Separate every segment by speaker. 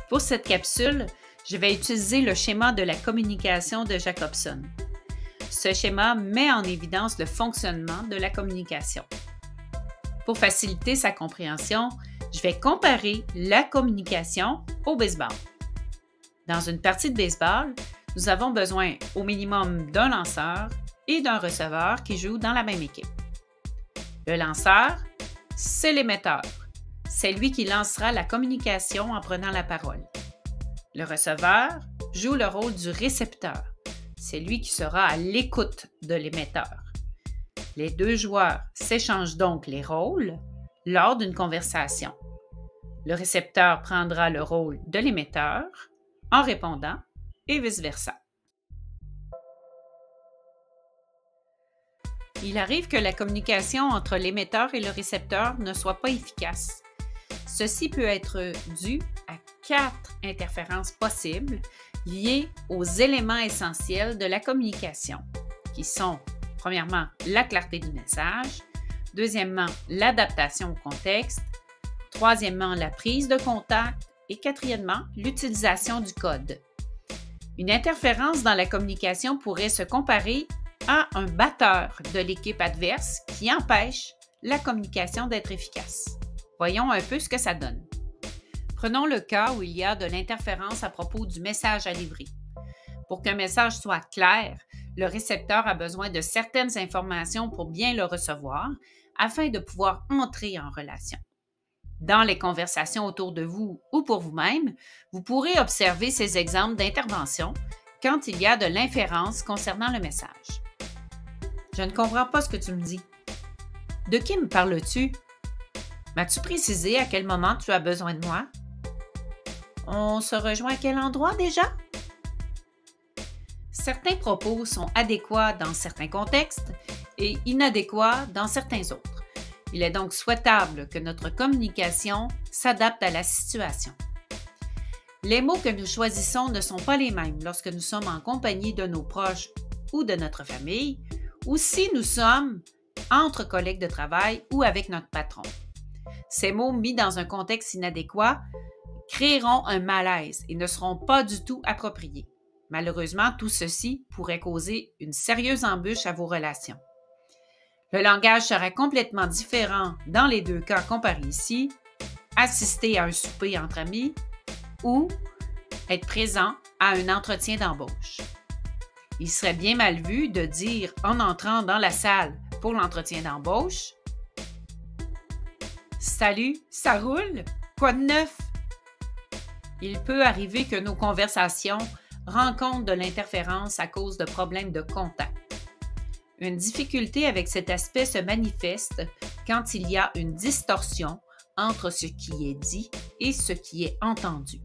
Speaker 1: Pour cette capsule, je vais utiliser le schéma de la communication de Jacobson. Ce schéma met en évidence le fonctionnement de la communication. Pour faciliter sa compréhension, je vais comparer la communication au baseball. Dans une partie de baseball, nous avons besoin au minimum d'un lanceur et d'un receveur qui jouent dans la même équipe. Le lanceur, c'est l'émetteur. C'est lui qui lancera la communication en prenant la parole. Le receveur joue le rôle du récepteur. C'est lui qui sera à l'écoute de l'émetteur. Les deux joueurs s'échangent donc les rôles lors d'une conversation. Le récepteur prendra le rôle de l'émetteur en répondant et vice-versa. Il arrive que la communication entre l'émetteur et le récepteur ne soit pas efficace. Ceci peut être dû à 4 interférences possibles liées aux éléments essentiels de la communication, qui sont, premièrement, la clarté du message, deuxièmement, l'adaptation au contexte, troisièmement, la prise de contact et quatrièmement, l'utilisation du code. Une interférence dans la communication pourrait se comparer à un batteur de l'équipe adverse qui empêche la communication d'être efficace. Voyons un peu ce que ça donne. Prenons le cas où il y a de l'interférence à propos du message à livrer. Pour qu'un message soit clair, le récepteur a besoin de certaines informations pour bien le recevoir afin de pouvoir entrer en relation. Dans les conversations autour de vous ou pour vous-même, vous pourrez observer ces exemples d'intervention quand il y a de l'inférence concernant le message. Je ne comprends pas ce que tu me dis. De qui me parles-tu? M'as-tu précisé à quel moment tu as besoin de moi? On se rejoint à quel endroit déjà? Certains propos sont adéquats dans certains contextes et inadéquats dans certains autres. Il est donc souhaitable que notre communication s'adapte à la situation. Les mots que nous choisissons ne sont pas les mêmes lorsque nous sommes en compagnie de nos proches ou de notre famille, ou si nous sommes entre collègues de travail ou avec notre patron. Ces mots mis dans un contexte inadéquat créeront un malaise et ne seront pas du tout appropriés. Malheureusement, tout ceci pourrait causer une sérieuse embûche à vos relations. Le langage sera complètement différent dans les deux cas comparés ici, assister à un souper entre amis ou être présent à un entretien d'embauche. Il serait bien mal vu de dire en entrant dans la salle pour l'entretien d'embauche « Salut, ça roule? Quoi de neuf? » Il peut arriver que nos conversations rencontrent de l'interférence à cause de problèmes de contact. Une difficulté avec cet aspect se manifeste quand il y a une distorsion entre ce qui est dit et ce qui est entendu.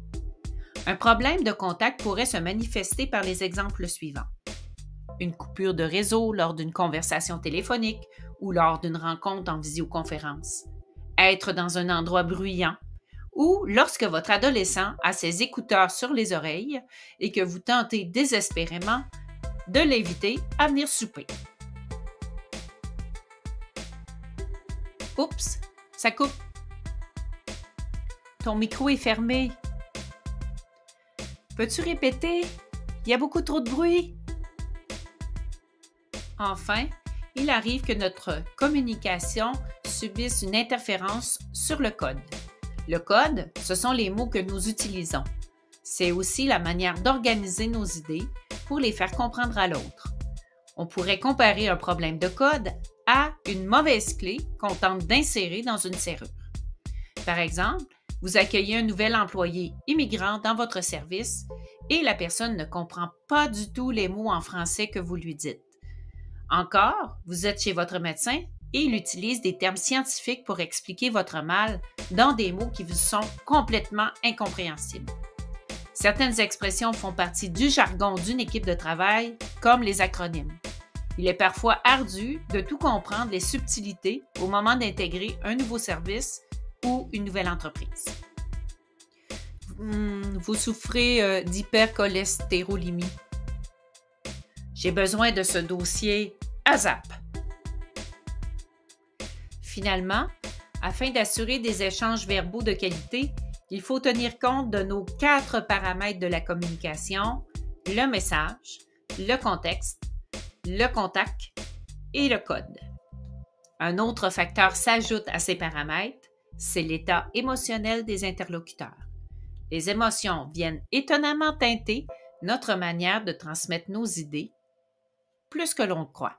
Speaker 1: Un problème de contact pourrait se manifester par les exemples suivants. Une coupure de réseau lors d'une conversation téléphonique ou lors d'une rencontre en visioconférence. Être dans un endroit bruyant ou lorsque votre adolescent a ses écouteurs sur les oreilles et que vous tentez désespérément de l'inviter à venir souper. Oups, ça coupe. Ton micro est fermé. Peux-tu répéter? Il y a beaucoup trop de bruit. Enfin, il arrive que notre communication subisse une interférence sur le code. Le code, ce sont les mots que nous utilisons. C'est aussi la manière d'organiser nos idées pour les faire comprendre à l'autre. On pourrait comparer un problème de code à une mauvaise clé qu'on tente d'insérer dans une serrure. Par exemple, vous accueillez un nouvel employé immigrant dans votre service et la personne ne comprend pas du tout les mots en français que vous lui dites. Encore, vous êtes chez votre médecin et il utilise des termes scientifiques pour expliquer votre mal dans des mots qui vous sont complètement incompréhensibles. Certaines expressions font partie du jargon d'une équipe de travail, comme les acronymes. Il est parfois ardu de tout comprendre les subtilités au moment d'intégrer un nouveau service ou une nouvelle entreprise. Vous souffrez d'hypercholestérolémie. J'ai besoin de ce dossier ASAP. Finalement, afin d'assurer des échanges verbaux de qualité, Il faut tenir compte de nos 4 paramètres de la communication: le message, le contexte, le contact et le code. Un autre facteur s'ajoute à ces paramètres, c'est l'état émotionnel des interlocuteurs. Les émotions viennent étonnamment teinter notre manière de transmettre nos idées, plus que l'on le croit.